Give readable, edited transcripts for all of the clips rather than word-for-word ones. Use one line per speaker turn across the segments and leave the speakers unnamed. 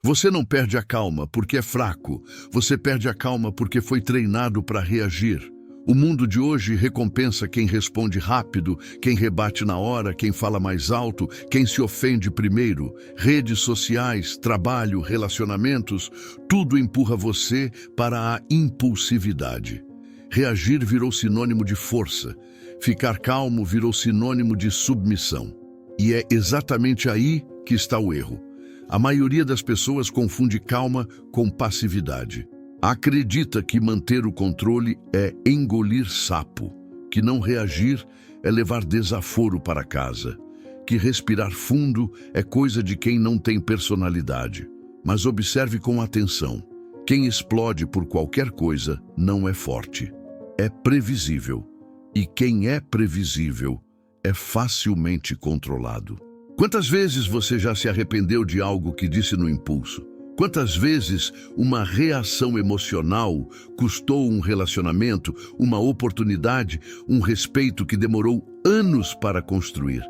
Você não perde a calma porque é fraco, você perde a calma porque foi treinado para reagir. O mundo de hoje recompensa quem responde rápido, quem rebate na hora, quem fala mais alto, quem se ofende primeiro. Redes sociais, trabalho, relacionamentos, tudo empurra você para a impulsividade. Reagir virou sinônimo de força. Ficar calmo virou sinônimo de submissão. E é exatamente aí que está o erro. A maioria das pessoas confunde calma com passividade. Acredita que manter o controle é engolir sapo, que não reagir é levar desaforo para casa, que respirar fundo é coisa de quem não tem personalidade. Mas observe com atenção: quem explode por qualquer coisa não é forte, é previsível. E quem é previsível é facilmente controlado. Quantas vezes você já se arrependeu de algo que disse no impulso? Quantas vezes uma reação emocional custou um relacionamento, uma oportunidade, um respeito que demorou anos para construir?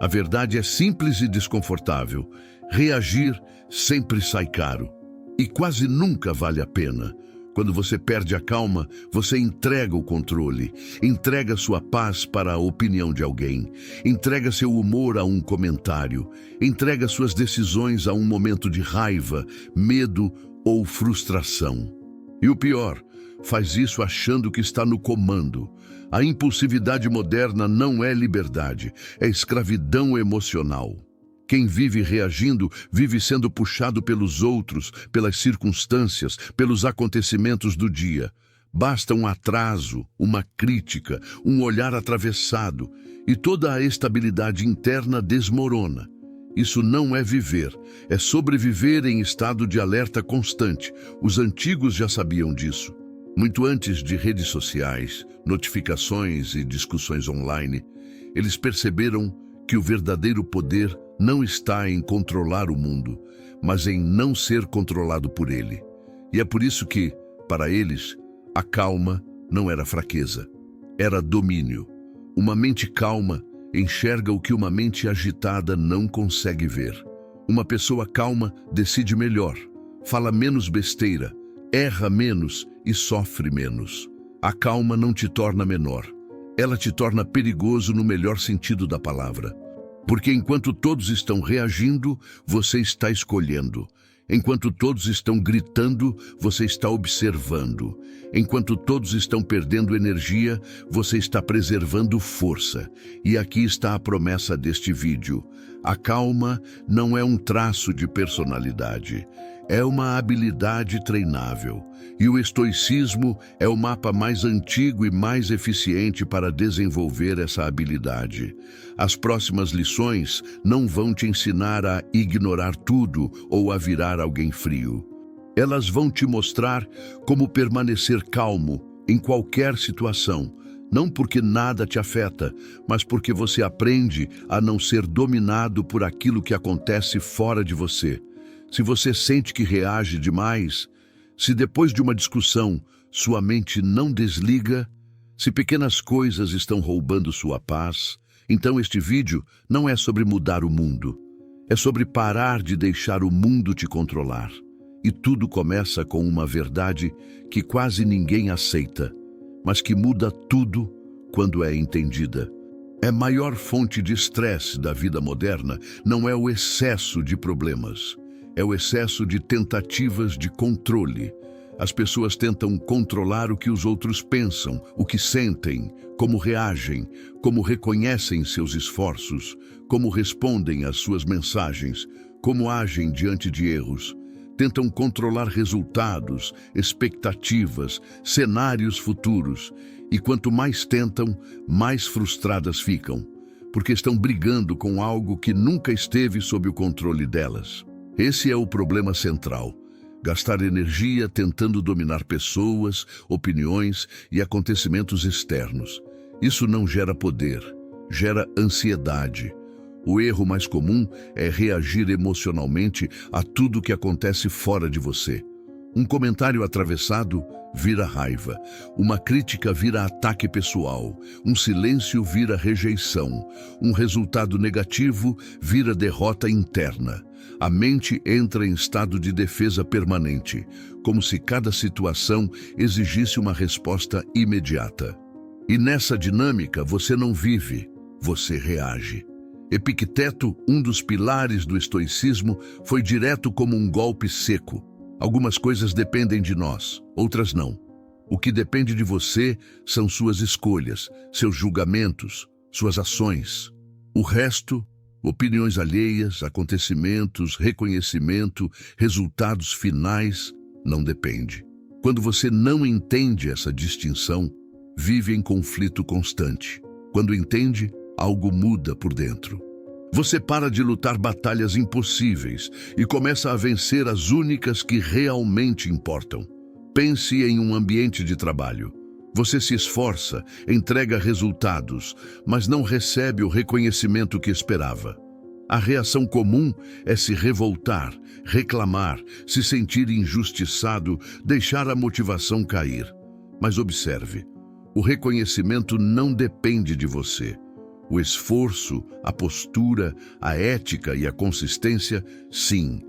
A verdade é simples e desconfortável. Reagir sempre sai caro e quase nunca vale a pena. Quando você perde a calma, você entrega o controle, entrega sua paz para a opinião de alguém, entrega seu humor a um comentário, entrega suas decisões a um momento de raiva, medo ou frustração. E o pior, faz isso achando que está no comando. A impulsividade moderna não é liberdade, é escravidão emocional. Quem vive reagindo, vive sendo puxado pelos outros, pelas circunstâncias, pelos acontecimentos do dia. Basta um atraso, uma crítica, um olhar atravessado, e toda a estabilidade interna desmorona. Isso não é viver, é sobreviver em estado de alerta constante. Os antigos já sabiam disso. Muito antes de redes sociais, notificações e discussões online, eles perceberam que o verdadeiro poder não está em controlar o mundo, mas em não ser controlado por ele. E é por isso que, para eles, a calma não era fraqueza, era domínio. Uma mente calma enxerga o que uma mente agitada não consegue ver. Uma pessoa calma decide melhor, fala menos besteira, erra menos e sofre menos. A calma não te torna menor, ela te torna perigoso no melhor sentido da palavra. Porque enquanto todos estão reagindo, você está escolhendo. Enquanto todos estão gritando, você está observando. Enquanto todos estão perdendo energia, você está preservando força. E aqui está a promessa deste vídeo. A calma não é um traço de personalidade, é uma habilidade treinável. E o estoicismo é o mapa mais antigo e mais eficiente para desenvolver essa habilidade. As próximas lições não vão te ensinar a ignorar tudo ou a virar alguém frio. Elas vão te mostrar como permanecer calmo em qualquer situação, não porque nada te afeta, mas porque você aprende a não ser dominado por aquilo que acontece fora de você. Se você sente que reage demais, se depois de uma discussão sua mente não desliga, se pequenas coisas estão roubando sua paz, então este vídeo não é sobre mudar o mundo, é sobre parar de deixar o mundo te controlar. E tudo começa com uma verdade que quase ninguém aceita, mas que muda tudo quando é entendida. A maior fonte de estresse da vida moderna não é o excesso de problemas, é o excesso de tentativas de controle. As pessoas tentam controlar o que os outros pensam, o que sentem, como reagem, como reconhecem seus esforços, como respondem às suas mensagens, como agem diante de erros. Tentam controlar resultados, expectativas, cenários futuros. E quanto mais tentam, mais frustradas ficam, porque estão brigando com algo que nunca esteve sob o controle delas. Esse é o problema central. Gastar energia tentando dominar pessoas, opiniões e acontecimentos externos. Isso não gera poder, gera ansiedade. O erro mais comum é reagir emocionalmente a tudo que acontece fora de você. Um comentário atravessado vira raiva, uma crítica vira ataque pessoal, um silêncio vira rejeição, um resultado negativo vira derrota interna. A mente entra em estado de defesa permanente, como se cada situação exigisse uma resposta imediata. E nessa dinâmica você não vive, você reage. Epicteto, um dos pilares do estoicismo, foi direto como um golpe seco. Algumas coisas dependem de nós, outras não. O que depende de você são suas escolhas, seus julgamentos, suas ações. O resto, opiniões alheias, acontecimentos, reconhecimento, resultados finais, não depende. Quando você não entende essa distinção, vive em conflito constante. Quando entende, algo muda por dentro. Você para de lutar batalhas impossíveis e começa a vencer as únicas que realmente importam. Pense em um ambiente de trabalho. Você se esforça, entrega resultados, mas não recebe o reconhecimento que esperava. A reação comum é se revoltar, reclamar, se sentir injustiçado, deixar a motivação cair. Mas observe, o reconhecimento não depende de você. O esforço, a postura, a ética e a consistência, sim.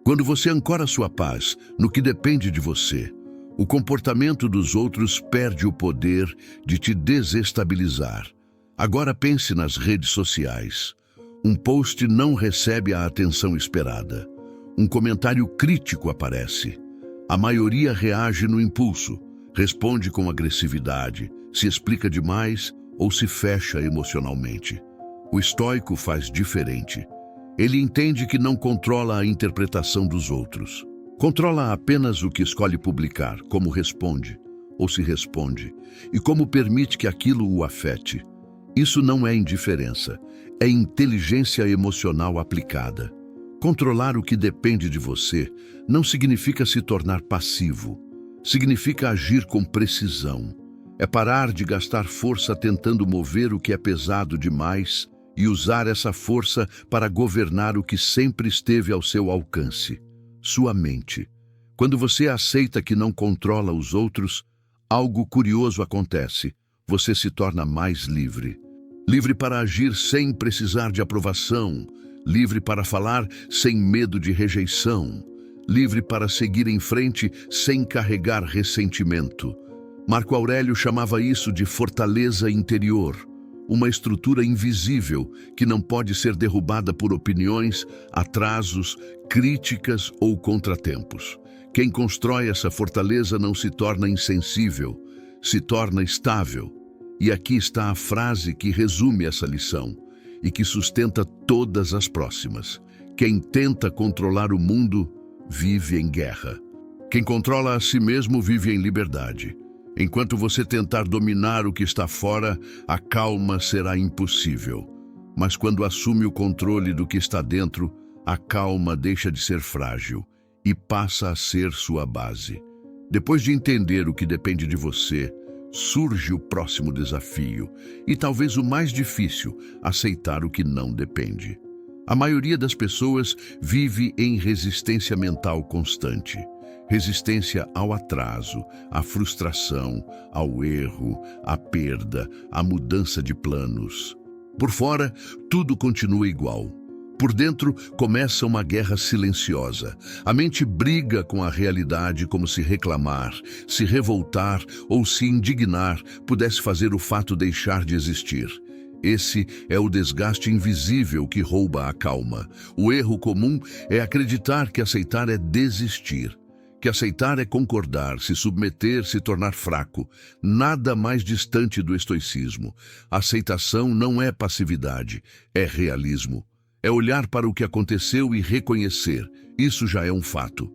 Quando você ancora sua paz no que depende de você, o comportamento dos outros perde o poder de te desestabilizar. Agora pense nas redes sociais. Um post não recebe a atenção esperada. Um comentário crítico aparece. A maioria reage no impulso, responde com agressividade, se explica demais ou se fecha emocionalmente. O estoico faz diferente. Ele entende que não controla a interpretação dos outros. Controla apenas o que escolhe publicar, como responde ou se responde, e como permite que aquilo o afete. Isso não é indiferença, é inteligência emocional aplicada. Controlar o que depende de você não significa se tornar passivo. Significa agir com precisão. É parar de gastar força tentando mover o que é pesado demais e usar essa força para governar o que sempre esteve ao seu alcance, sua mente. Quando você aceita que não controla os outros, algo curioso acontece. Você se torna mais livre. Livre para agir sem precisar de aprovação. Livre para falar sem medo de rejeição. Livre para seguir em frente sem carregar ressentimento. Marco Aurélio chamava isso de fortaleza interior, uma estrutura invisível que não pode ser derrubada por opiniões, atrasos, críticas ou contratempos. Quem constrói essa fortaleza não se torna insensível, se torna estável. E aqui está a frase que resume essa lição e que sustenta todas as próximas. Quem tenta controlar o mundo vive em guerra. Quem controla a si mesmo vive em liberdade. Enquanto você tentar dominar o que está fora, a calma será impossível. Mas quando assume o controle do que está dentro, a calma deixa de ser frágil e passa a ser sua base. Depois de entender o que depende de você, surge o próximo desafio, e talvez o mais difícil, aceitar o que não depende. A maioria das pessoas vive em resistência mental constante. Resistência ao atraso, à frustração, ao erro, à perda, à mudança de planos. Por fora, tudo continua igual. Por dentro, começa uma guerra silenciosa. A mente briga com a realidade como se reclamar, se revoltar ou se indignar pudesse fazer o fato deixar de existir. Esse é o desgaste invisível que rouba a calma. O erro comum é acreditar que aceitar é desistir. Que aceitar é concordar, se submeter, se tornar fraco. Nada mais distante do estoicismo. Aceitação não é passividade, é realismo. É olhar para o que aconteceu e reconhecer. Isso já é um fato.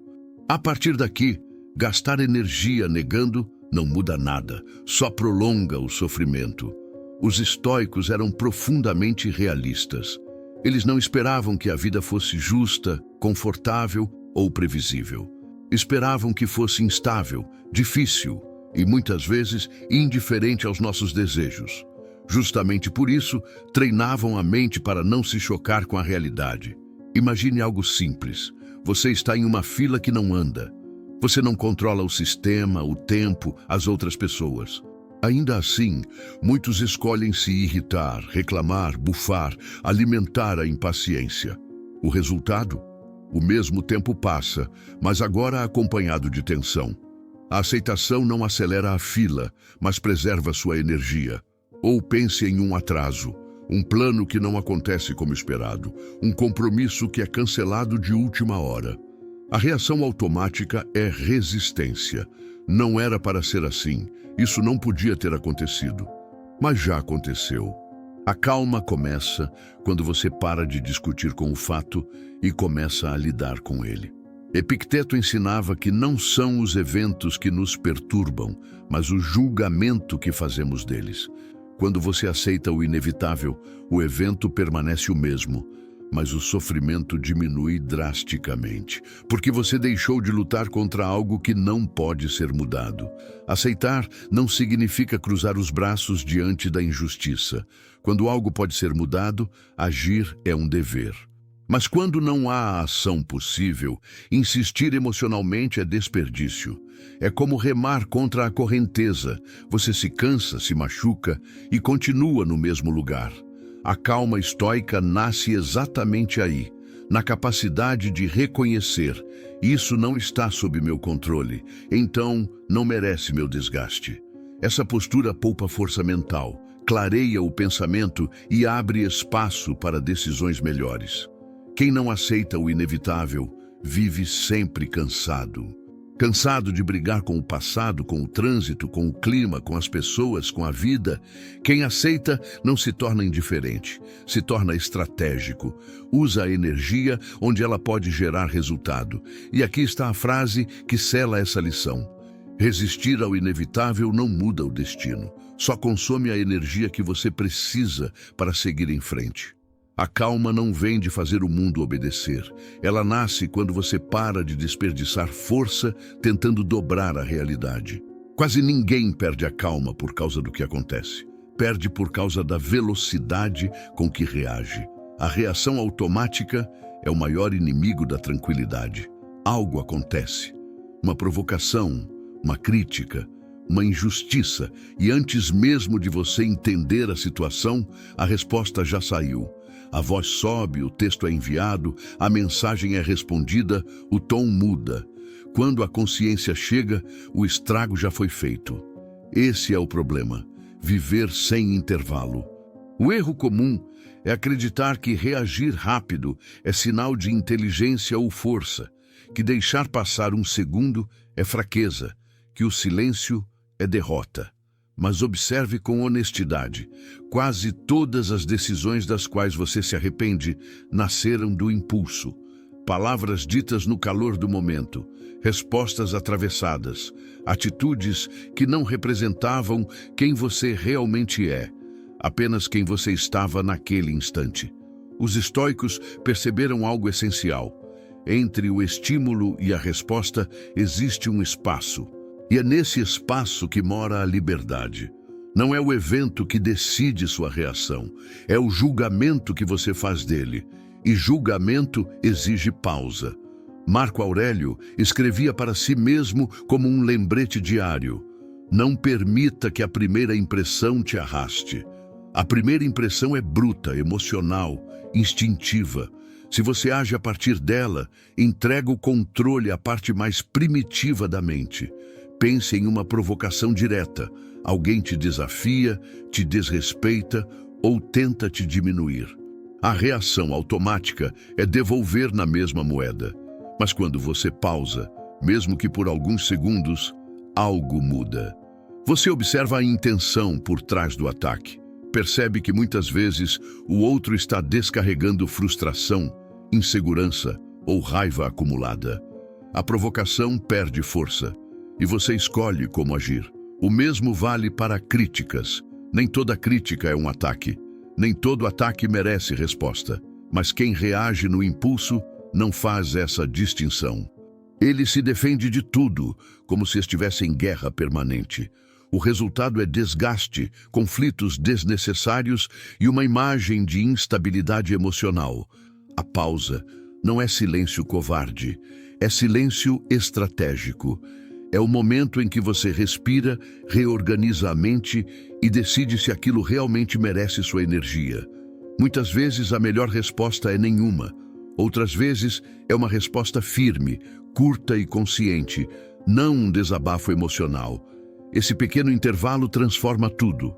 A partir daqui, gastar energia negando não muda nada, só prolonga o sofrimento. Os estoicos eram profundamente realistas. Eles não esperavam que a vida fosse justa, confortável ou previsível. Esperavam que fosse instável, difícil e, muitas vezes, indiferente aos nossos desejos. Justamente por isso, treinavam a mente para não se chocar com a realidade. Imagine algo simples. Você está em uma fila que não anda. Você não controla o sistema, o tempo, as outras pessoas. Ainda assim, muitos escolhem se irritar, reclamar, bufar, alimentar a impaciência. O resultado? O mesmo tempo passa, mas agora acompanhado de tensão. A aceitação não acelera a fila, mas preserva sua energia. Ou pense em um atraso, um plano que não acontece como esperado, um compromisso que é cancelado de última hora. A reação automática é resistência. Não era para ser assim. Isso não podia ter acontecido. Mas já aconteceu. A calma começa quando você para de discutir com o fato e começa a lidar com ele. Epicteto ensinava que não são os eventos que nos perturbam, mas o julgamento que fazemos deles. Quando você aceita o inevitável, o evento permanece o mesmo, mas o sofrimento diminui drasticamente, porque você deixou de lutar contra algo que não pode ser mudado. Aceitar não significa cruzar os braços diante da injustiça. Quando algo pode ser mudado, agir é um dever. Mas quando não há ação possível, insistir emocionalmente é desperdício. É como remar contra a correnteza. Você se cansa, se machuca e continua no mesmo lugar. A calma estoica nasce exatamente aí, na capacidade de reconhecer: isso não está sob meu controle, então não merece meu desgaste. Essa postura poupa força mental, clareia o pensamento e abre espaço para decisões melhores. Quem não aceita o inevitável vive sempre cansado. Cansado de brigar com o passado, com o trânsito, com o clima, com as pessoas, com a vida. Quem aceita não se torna indiferente, se torna estratégico. Usa a energia onde ela pode gerar resultado. E aqui está a frase que sela essa lição: resistir ao inevitável não muda o destino, só consome a energia que você precisa para seguir em frente. A calma não vem de fazer o mundo obedecer. Ela nasce quando você para de desperdiçar força tentando dobrar a realidade. Quase ninguém perde a calma por causa do que acontece. Perde por causa da velocidade com que reage. A reação automática é o maior inimigo da tranquilidade. Algo acontece. Uma provocação, uma crítica, uma injustiça, e antes mesmo de você entender a situação, a resposta já saiu. A voz sobe, o texto é enviado, a mensagem é respondida, o tom muda. Quando a consciência chega, o estrago já foi feito. Esse é o problema: viver sem intervalo. O erro comum é acreditar que reagir rápido é sinal de inteligência ou força, que deixar passar um segundo é fraqueza, que o silêncio é derrota. Mas observe com honestidade: quase todas as decisões das quais você se arrepende nasceram do impulso. Palavras ditas no calor do momento, respostas atravessadas, atitudes que não representavam quem você realmente é, apenas quem você estava naquele instante. Os estoicos perceberam algo essencial: entre o estímulo e a resposta existe um espaço. E é nesse espaço que mora a liberdade. Não é o evento que decide sua reação, é o julgamento que você faz dele. E julgamento exige pausa. Marco Aurélio escrevia para si mesmo como um lembrete diário: não permita que a primeira impressão te arraste. A primeira impressão é bruta, emocional, instintiva. Se você age a partir dela, entrega o controle à parte mais primitiva da mente. Pense em uma provocação direta. Alguém te desafia, te desrespeita ou tenta te diminuir. A reação automática é devolver na mesma moeda. Mas quando você pausa, mesmo que por alguns segundos, algo muda. Você observa a intenção por trás do ataque. Percebe que muitas vezes o outro está descarregando frustração, insegurança ou raiva acumulada. A provocação perde força e você escolhe como agir. O mesmo vale para críticas. Nem toda crítica é um ataque. Nem todo ataque merece resposta. Mas quem reage no impulso não faz essa distinção. Ele se defende de tudo, como se estivesse em guerra permanente. O resultado é desgaste, conflitos desnecessários e uma imagem de instabilidade emocional. A pausa não é silêncio covarde, é silêncio estratégico. É o momento em que você respira, reorganiza a mente e decide se aquilo realmente merece sua energia. Muitas vezes a melhor resposta é nenhuma. Outras vezes é uma resposta firme, curta e consciente, não um desabafo emocional. Esse pequeno intervalo transforma tudo.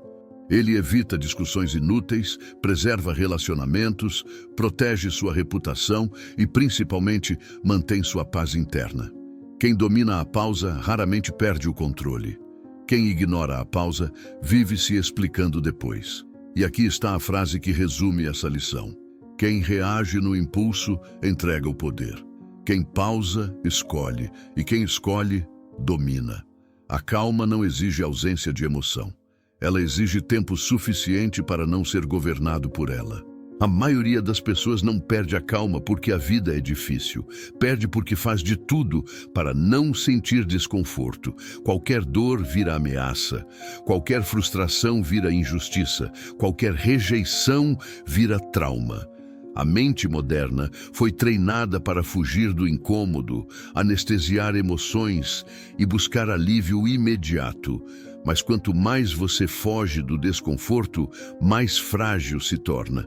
Ele evita discussões inúteis, preserva relacionamentos, protege sua reputação e, principalmente, mantém sua paz interna. Quem domina a pausa raramente perde o controle. Quem ignora a pausa vive se explicando depois. E aqui está a frase que resume essa lição. Quem reage no impulso entrega o poder. Quem pausa, escolhe. E quem escolhe, domina. A calma não exige ausência de emoção. Ela exige tempo suficiente para não ser governado por ela. A maioria das pessoas não perde a calma porque a vida é difícil. Perde porque faz de tudo para não sentir desconforto. Qualquer dor vira ameaça. Qualquer frustração vira injustiça. Qualquer rejeição vira trauma. A mente moderna foi treinada para fugir do incômodo, anestesiar emoções e buscar alívio imediato. Mas quanto mais você foge do desconforto, mais frágil se torna.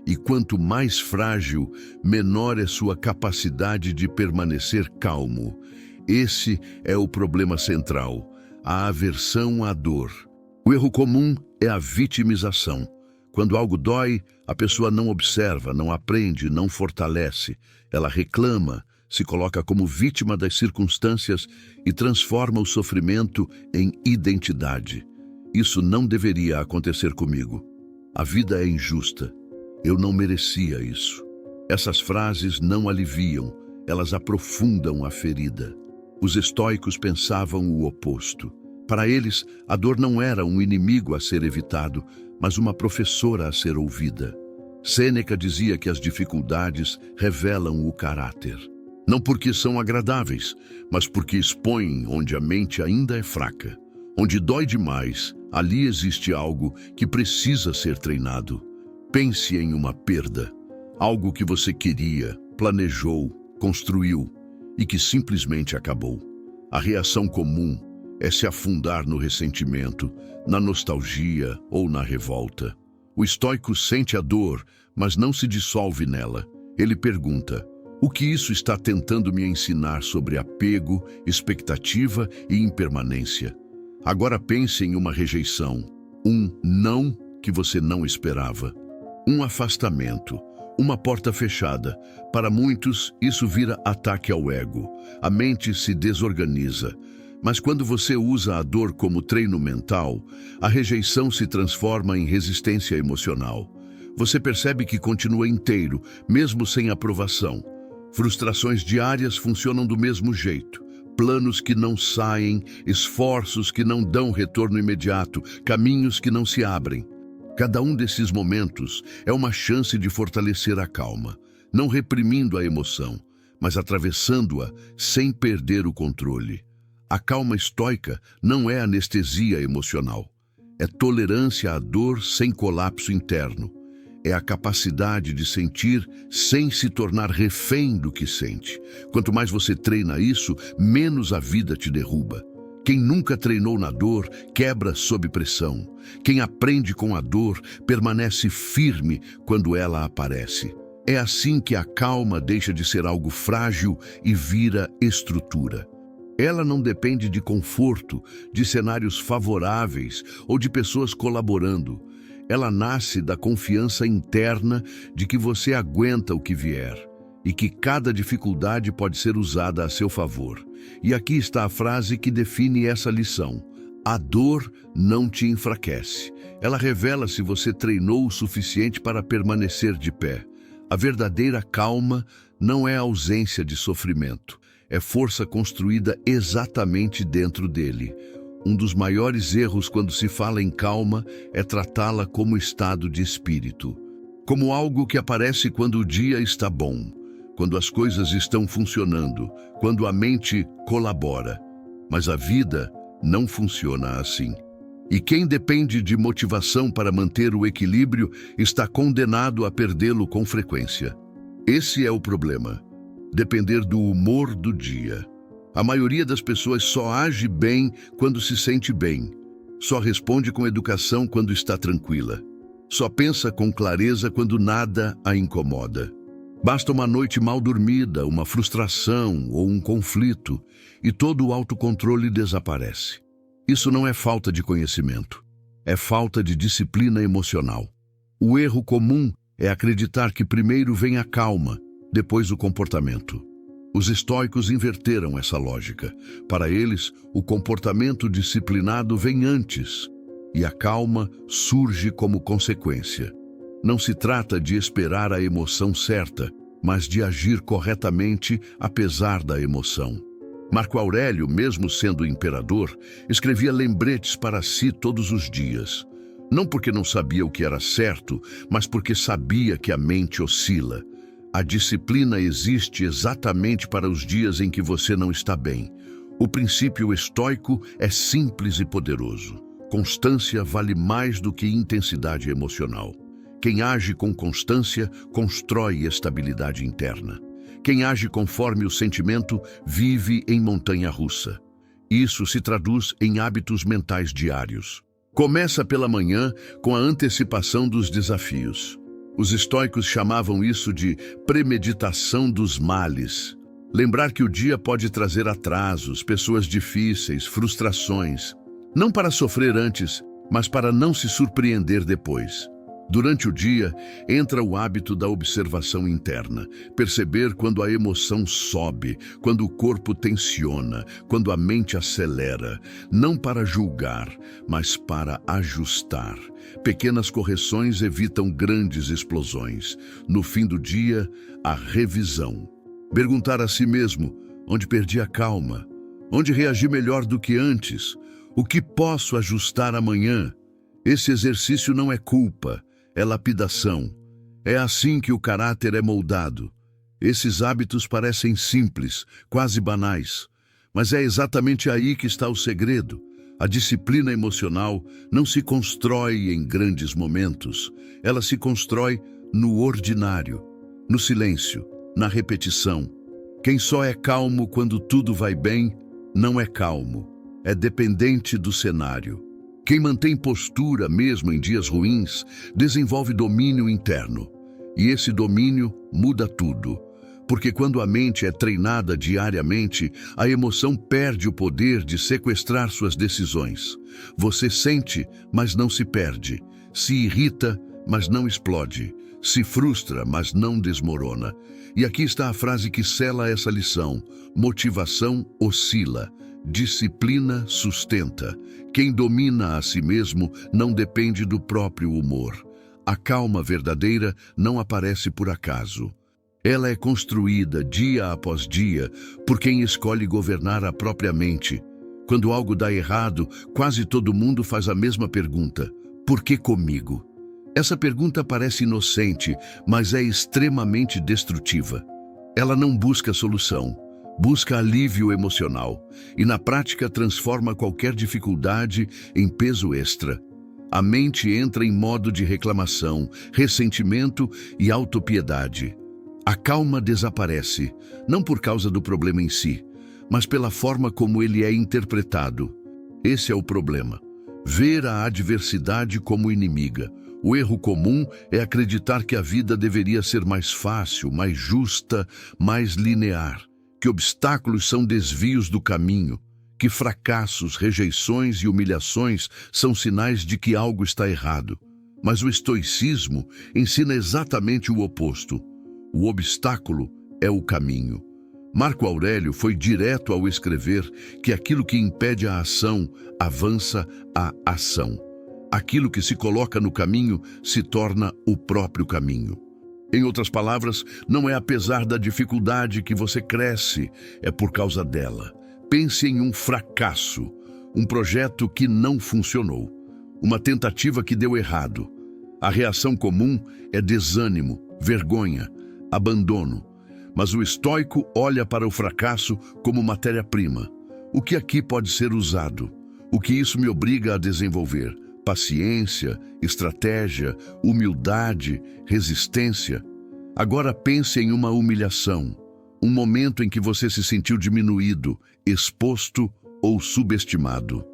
E quanto mais frágil, menor é sua capacidade de permanecer calmo. Esse é o problema central, a aversão à dor. O erro comum é a vitimização. Quando algo dói, a pessoa não observa, não aprende, não fortalece. Ela reclama, se coloca como vítima das circunstâncias e transforma o sofrimento em identidade. Isso não deveria acontecer comigo. A vida é injusta. Eu não merecia isso. Essas frases não aliviam, elas aprofundam a ferida. Os estoicos pensavam o oposto. Para eles, a dor não era um inimigo a ser evitado, mas uma professora a ser ouvida. Sêneca dizia que as dificuldades revelam o caráter. Não porque são agradáveis, mas porque expõem onde a mente ainda é fraca. Onde dói demais, ali existe algo que precisa ser treinado. Pense em uma perda, algo que você queria, planejou, construiu e que simplesmente acabou. A reação comum é se afundar no ressentimento, na nostalgia ou na revolta. O estoico sente a dor, mas não se dissolve nela. Ele pergunta: o que isso está tentando me ensinar sobre apego, expectativa e impermanência? Agora pense em uma rejeição, um não que você não esperava. Um afastamento, uma porta fechada. Para muitos, isso vira ataque ao ego. A mente se desorganiza. Mas quando você usa a dor como treino mental, a rejeição se transforma em resistência emocional. Você percebe que continua inteiro, mesmo sem aprovação. Frustrações diárias funcionam do mesmo jeito. Planos que não saem, esforços que não dão retorno imediato, caminhos que não se abrem. Cada um desses momentos é uma chance de fortalecer a calma, não reprimindo a emoção, mas atravessando-a sem perder o controle. A calma estoica não é anestesia emocional. É tolerância à dor sem colapso interno. É a capacidade de sentir sem se tornar refém do que sente. Quanto mais você treina isso, menos a vida te derruba. Quem nunca treinou na dor, quebra sob pressão. Quem aprende com a dor, permanece firme quando ela aparece. É assim que a calma deixa de ser algo frágil e vira estrutura. Ela não depende de conforto, de cenários favoráveis ou de pessoas colaborando. Ela nasce da confiança interna de que você aguenta o que vier e que cada dificuldade pode ser usada a seu favor. E aqui está a frase que define essa lição. A dor não te enfraquece. Ela revela se você treinou o suficiente para permanecer de pé. A verdadeira calma não é ausência de sofrimento. É força construída exatamente dentro dele. Um dos maiores erros quando se fala em calma é tratá-la como estado de espírito. Como algo que aparece quando o dia está bom, quando as coisas estão funcionando, quando a mente colabora. Mas a vida não funciona assim. E quem depende de motivação para manter o equilíbrio está condenado a perdê-lo com frequência. Esse é o problema. Depender do humor do dia. A maioria das pessoas só age bem quando se sente bem. Só responde com educação quando está tranquila. Só pensa com clareza quando nada a incomoda. Basta uma noite mal dormida, uma frustração ou um conflito, e todo o autocontrole desaparece. Isso não é falta de conhecimento, é falta de disciplina emocional. O erro comum é acreditar que primeiro vem a calma, depois o comportamento. Os estoicos inverteram essa lógica. Para eles, o comportamento disciplinado vem antes, e a calma surge como consequência. Não se trata de esperar a emoção certa, mas de agir corretamente apesar da emoção. Marco Aurélio, mesmo sendo imperador, escrevia lembretes para si todos os dias. Não porque não sabia o que era certo, mas porque sabia que a mente oscila. A disciplina existe exatamente para os dias em que você não está bem. O princípio estoico é simples e poderoso. Constância vale mais do que intensidade emocional. Quem age com constância constrói estabilidade interna. Quem age conforme o sentimento vive em montanha-russa. Isso se traduz em hábitos mentais diários. Começa pela manhã com a antecipação dos desafios. Os estoicos chamavam isso de premeditação dos males. Lembrar que o dia pode trazer atrasos, pessoas difíceis, frustrações. Não para sofrer antes, mas para não se surpreender depois. Durante o dia, entra o hábito da observação interna. Perceber quando a emoção sobe, quando o corpo tensiona, quando a mente acelera. Não para julgar, mas para ajustar. Pequenas correções evitam grandes explosões. No fim do dia, a revisão. Perguntar a si mesmo, onde perdi a calma? Onde reagi melhor do que antes? O que posso ajustar amanhã? Esse exercício não é culpa, é lapidação. É assim que o caráter é moldado. Esses hábitos parecem simples, quase banais, mas é exatamente aí que está o segredo. A disciplina emocional não se constrói em grandes momentos, ela se constrói no ordinário, no silêncio, na repetição. Quem só é calmo quando tudo vai bem, não é calmo, é dependente do cenário. Quem mantém postura mesmo em dias ruins, desenvolve domínio interno. E esse domínio muda tudo. Porque quando a mente é treinada diariamente, a emoção perde o poder de sequestrar suas decisões. Você sente, mas não se perde. Se irrita, mas não explode. Se frustra, mas não desmorona. E aqui está a frase que sela essa lição. Motivação oscila. Disciplina sustenta. Quem domina a si mesmo não depende do próprio humor. A calma verdadeira não aparece por acaso. Ela é construída dia após dia por quem escolhe governar a própria mente. Quando algo dá errado, quase todo mundo faz a mesma pergunta: por que comigo? Essa pergunta parece inocente, mas é extremamente destrutiva. Ela não busca solução. Busca alívio emocional e, na prática, transforma qualquer dificuldade em peso extra. A mente entra em modo de reclamação, ressentimento e autopiedade. A calma desaparece, não por causa do problema em si, mas pela forma como ele é interpretado. Esse é o problema. Ver a adversidade como inimiga. O erro comum é acreditar que a vida deveria ser mais fácil, mais justa, mais linear. Que obstáculos são desvios do caminho, que fracassos, rejeições e humilhações são sinais de que algo está errado. Mas o estoicismo ensina exatamente o oposto. O obstáculo é o caminho. Marco Aurélio foi direto ao escrever que aquilo que impede a ação avança a ação. Aquilo que se coloca no caminho se torna o próprio caminho. Em outras palavras, não é apesar da dificuldade que você cresce, é por causa dela. Pense em um fracasso, um projeto que não funcionou, uma tentativa que deu errado. A reação comum é desânimo, vergonha, abandono. Mas o estoico olha para o fracasso como matéria-prima. O que aqui pode ser usado? O que isso me obriga a desenvolver? Paciência, estratégia, humildade, resistência. Agora pense em uma humilhação, um momento em que você se sentiu diminuído, exposto ou subestimado.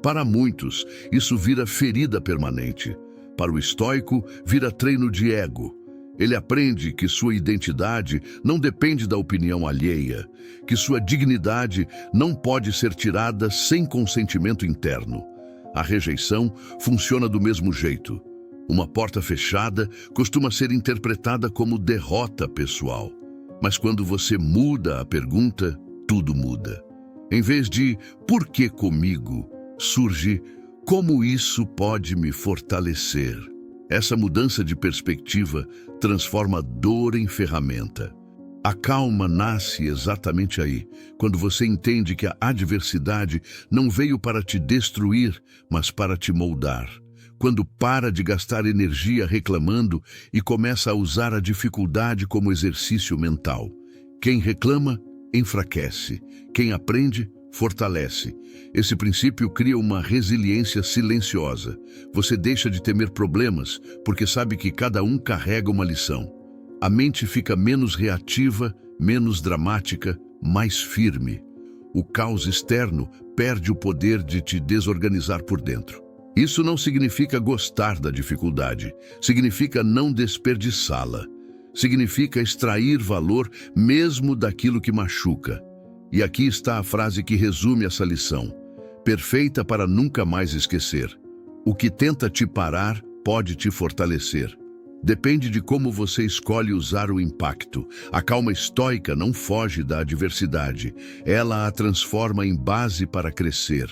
Para muitos, isso vira ferida permanente. Para o estoico, vira treino de ego. Ele aprende que sua identidade não depende da opinião alheia, que sua dignidade não pode ser tirada sem consentimento interno. A rejeição funciona do mesmo jeito. Uma porta fechada costuma ser interpretada como derrota pessoal. Mas quando você muda a pergunta, tudo muda. Em vez de "por que comigo?", surge "como isso pode me fortalecer?". Essa mudança de perspectiva transforma a dor em ferramenta. A calma nasce exatamente aí, quando você entende que a adversidade não veio para te destruir, mas para te moldar. Quando para de gastar energia reclamando e começa a usar a dificuldade como exercício mental. Quem reclama, enfraquece. Quem aprende, fortalece. Esse princípio cria uma resiliência silenciosa. Você deixa de temer problemas porque sabe que cada um carrega uma lição. A mente fica menos reativa, menos dramática, mais firme. O caos externo perde o poder de te desorganizar por dentro. Isso não significa gostar da dificuldade, significa não desperdiçá-la. Significa extrair valor mesmo daquilo que machuca. E aqui está a frase que resume essa lição, perfeita para nunca mais esquecer. O que tenta te parar pode te fortalecer. Depende de como você escolhe usar o impacto. A calma estoica não foge da adversidade, ela a transforma em base para crescer.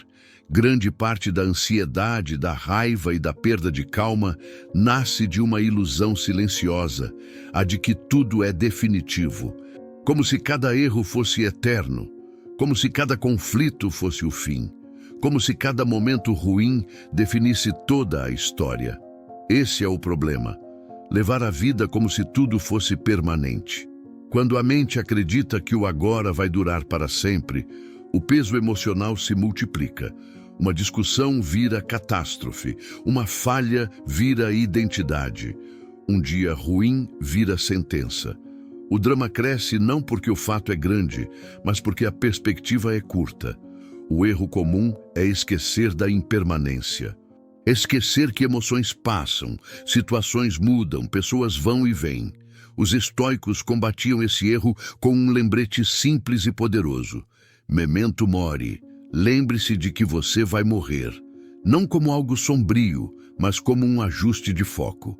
Grande parte da ansiedade, da raiva e da perda de calma nasce de uma ilusão silenciosa, a de que tudo é definitivo. Como se cada erro fosse eterno, como se cada conflito fosse o fim, como se cada momento ruim definisse toda a história. Esse é o problema, levar a vida como se tudo fosse permanente. Quando a mente acredita que o agora vai durar para sempre, o peso emocional se multiplica. Uma discussão vira catástrofe, uma falha vira identidade, um dia ruim vira sentença. O drama cresce não porque o fato é grande, mas porque a perspectiva é curta. O erro comum é esquecer da impermanência. Esquecer que emoções passam, situações mudam, pessoas vão e vêm. Os estoicos combatiam esse erro com um lembrete simples e poderoso. Memento mori. Lembre-se de que você vai morrer. Não como algo sombrio, mas como um ajuste de foco.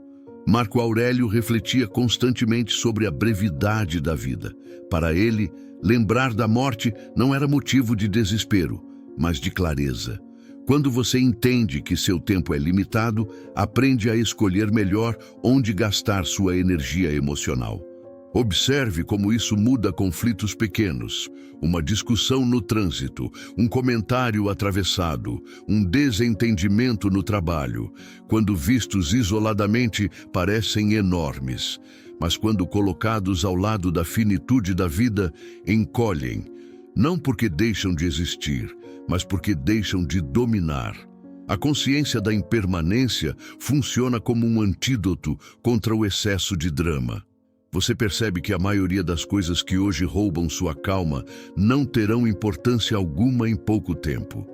Marco Aurélio refletia constantemente sobre a brevidade da vida. Para ele, lembrar da morte não era motivo de desespero, mas de clareza. Quando você entende que seu tempo é limitado, aprende a escolher melhor onde gastar sua energia emocional. Observe como isso muda conflitos pequenos, uma discussão no trânsito, um comentário atravessado, um desentendimento no trabalho. Quando vistos isoladamente, parecem enormes, mas quando colocados ao lado da finitude da vida, encolhem, não porque deixam de existir, mas porque deixam de dominar. A consciência da impermanência funciona como um antídoto contra o excesso de drama. Você percebe que a maioria das coisas que hoje roubam sua calma não terão importância alguma em pouco tempo.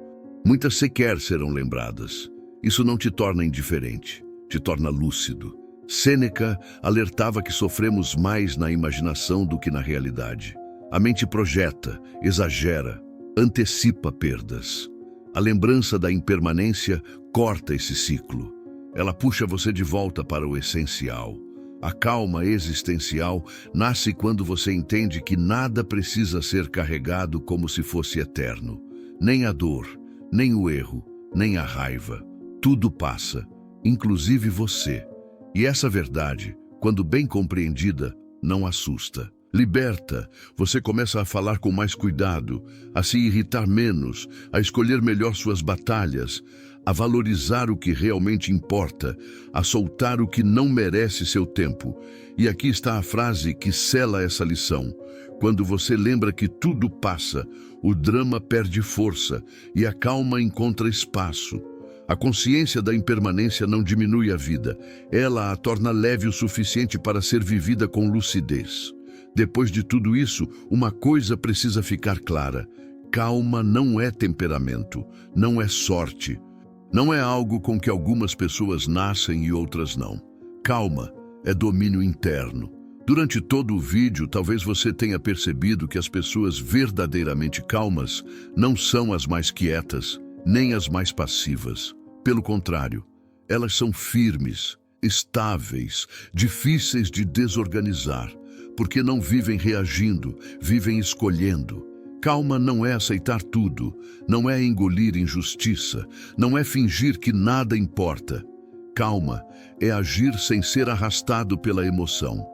Muitas sequer serão lembradas. Isso não te torna indiferente, te torna lúcido. Sêneca alertava que sofremos mais na imaginação do que na realidade. A mente projeta, exagera, antecipa perdas. A lembrança da impermanência corta esse ciclo. Ela puxa você de volta para o essencial. A calma existencial nasce quando você entende que nada precisa ser carregado como se fosse eterno. Nem a dor, nem o erro, nem a raiva. Tudo passa, inclusive você. E essa verdade, quando bem compreendida, não assusta. Liberta, você começa a falar com mais cuidado, a se irritar menos, a escolher melhor suas batalhas, a valorizar o que realmente importa, a soltar o que não merece seu tempo. E aqui está a frase que sela essa lição. Quando você lembra que tudo passa, o drama perde força e a calma encontra espaço. A consciência da impermanência não diminui a vida, ela a torna leve o suficiente para ser vivida com lucidez. Depois de tudo isso, uma coisa precisa ficar clara. Calma não é temperamento, não é sorte. Não é algo com que algumas pessoas nascem e outras não. Calma é domínio interno. Durante todo o vídeo, talvez você tenha percebido que as pessoas verdadeiramente calmas não são as mais quietas, nem as mais passivas. Pelo contrário, elas são firmes, estáveis, difíceis de desorganizar, porque não vivem reagindo, vivem escolhendo. Calma não é aceitar tudo, não é engolir injustiça, não é fingir que nada importa. Calma é agir sem ser arrastado pela emoção.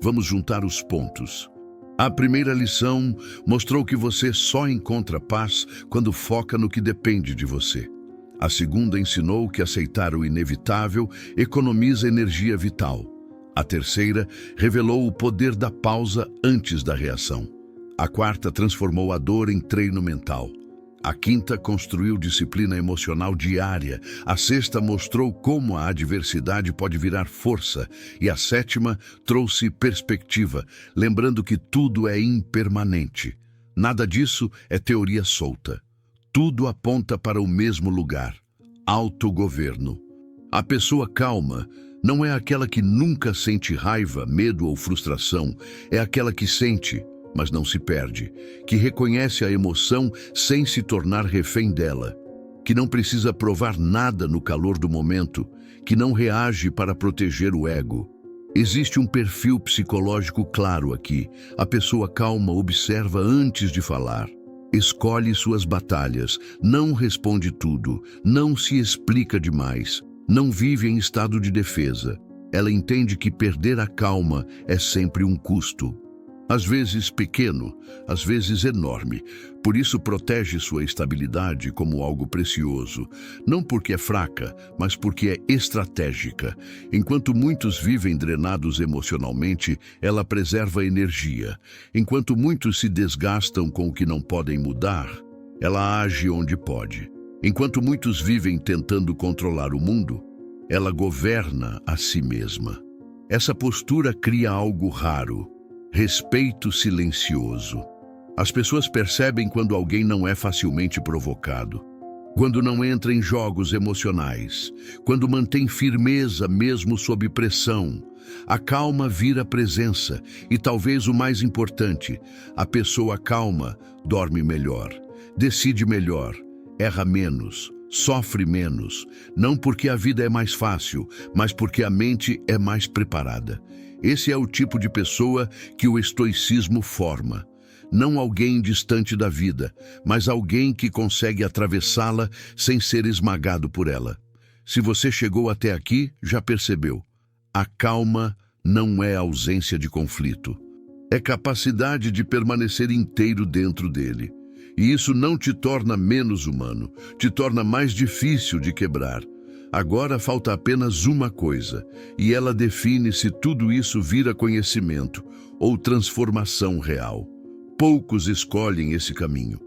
Vamos juntar os pontos. A primeira lição mostrou que você só encontra paz quando foca no que depende de você. A segunda ensinou que aceitar o inevitável economiza energia vital. A terceira revelou o poder da pausa antes da reação. A quarta transformou a dor em treino mental. A quinta construiu disciplina emocional diária. A sexta mostrou como a adversidade pode virar força. E a sétima trouxe perspectiva, lembrando que tudo é impermanente. Nada disso é teoria solta. Tudo aponta para o mesmo lugar: autogoverno. A pessoa calma não é aquela que nunca sente raiva, medo ou frustração. É aquela que sente, mas não se perde, que reconhece a emoção sem se tornar refém dela, que não precisa provar nada no calor do momento, que não reage para proteger o ego. Existe um perfil psicológico claro aqui. A pessoa calma observa antes de falar, escolhe suas batalhas, não responde tudo, não se explica demais, não vive em estado de defesa. Ela entende que perder a calma é sempre um custo. Às vezes pequeno, às vezes enorme. Por isso protege sua estabilidade como algo precioso. Não porque é fraca, mas porque é estratégica. Enquanto muitos vivem drenados emocionalmente, ela preserva energia. Enquanto muitos se desgastam com o que não podem mudar, ela age onde pode. Enquanto muitos vivem tentando controlar o mundo, ela governa a si mesma. Essa postura cria algo raro: respeito silencioso. As pessoas percebem quando alguém não é facilmente provocado, quando não entra em jogos emocionais, quando mantém firmeza mesmo sob pressão. A calma vira presença e, talvez o mais importante, a pessoa calma dorme melhor, decide melhor, erra menos, sofre menos, não porque a vida é mais fácil, mas porque a mente é mais preparada. Esse é o tipo de pessoa que o estoicismo forma. Não alguém distante da vida, mas alguém que consegue atravessá-la sem ser esmagado por ela. Se você chegou até aqui, já percebeu. A calma não é ausência de conflito. É capacidade de permanecer inteiro dentro dele. E isso não te torna menos humano, te torna mais difícil de quebrar. Agora falta apenas uma coisa, e ela define se tudo isso vira conhecimento ou transformação real. Poucos escolhem esse caminho.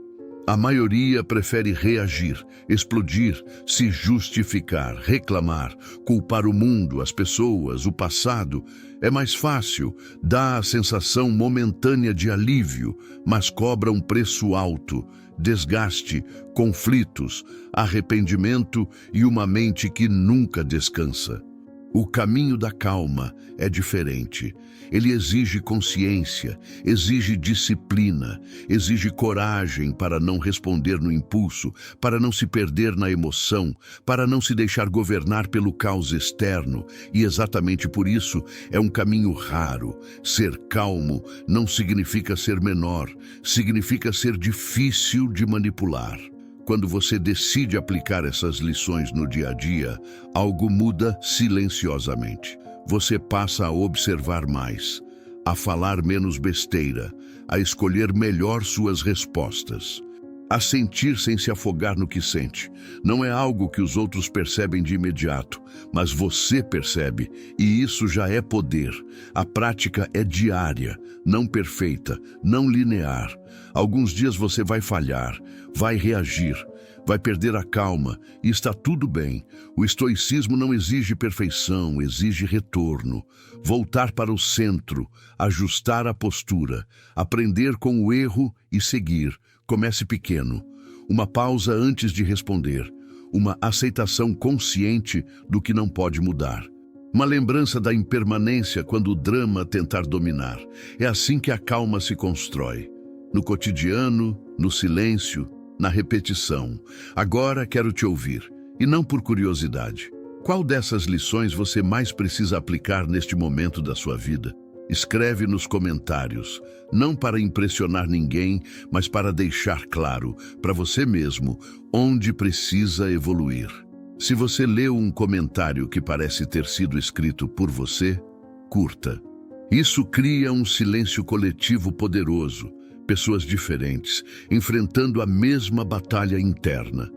A maioria prefere reagir, explodir, se justificar, reclamar, culpar o mundo, as pessoas, o passado. É mais fácil, dá a sensação momentânea de alívio, mas cobra um preço alto: desgaste, conflitos, arrependimento e uma mente que nunca descansa. O caminho da calma é diferente. Ele exige consciência, exige disciplina, exige coragem para não responder no impulso, para não se perder na emoção, para não se deixar governar pelo caos externo. E exatamente por isso é um caminho raro. Ser calmo não significa ser menor, significa ser difícil de manipular. Quando você decide aplicar essas lições no dia a dia, algo muda silenciosamente. Você passa a observar mais, a falar menos besteira, a escolher melhor suas respostas, a sentir sem se afogar no que sente. Não é algo que os outros percebem de imediato, mas você percebe, e isso já é poder. A prática é diária, não perfeita, não linear. Alguns dias você vai falhar, vai reagir, vai perder a calma, e está tudo bem. O estoicismo não exige perfeição, exige retorno. Voltar para o centro, ajustar a postura, aprender com o erro e seguir. Comece pequeno. Uma pausa antes de responder. Uma aceitação consciente do que não pode mudar. Uma lembrança da impermanência quando o drama tentar dominar. É assim que a calma se constrói. No cotidiano, no silêncio, na repetição. Agora quero te ouvir, e não por curiosidade. Qual dessas lições você mais precisa aplicar neste momento da sua vida? Escreve nos comentários, não para impressionar ninguém, mas para deixar claro, para você mesmo, onde precisa evoluir. Se você leu um comentário que parece ter sido escrito por você, curta. Isso cria um silêncio coletivo poderoso, pessoas diferentes, enfrentando a mesma batalha interna.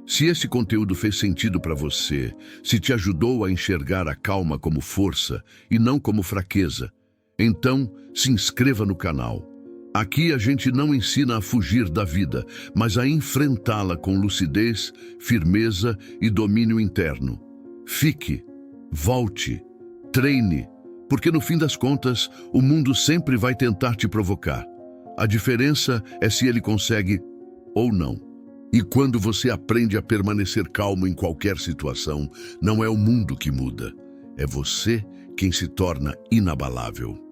Se esse conteúdo fez sentido para você, se te ajudou a enxergar a calma como força e não como fraqueza, então se inscreva no canal. Aqui a gente não ensina a fugir da vida, mas a enfrentá-la com lucidez, firmeza e domínio interno. Fique, volte, treine, porque no fim das contas, o mundo sempre vai tentar te provocar. A diferença é se ele consegue ou não. E quando você aprende a permanecer calmo em qualquer situação, não é o mundo que muda, é você quem se torna inabalável.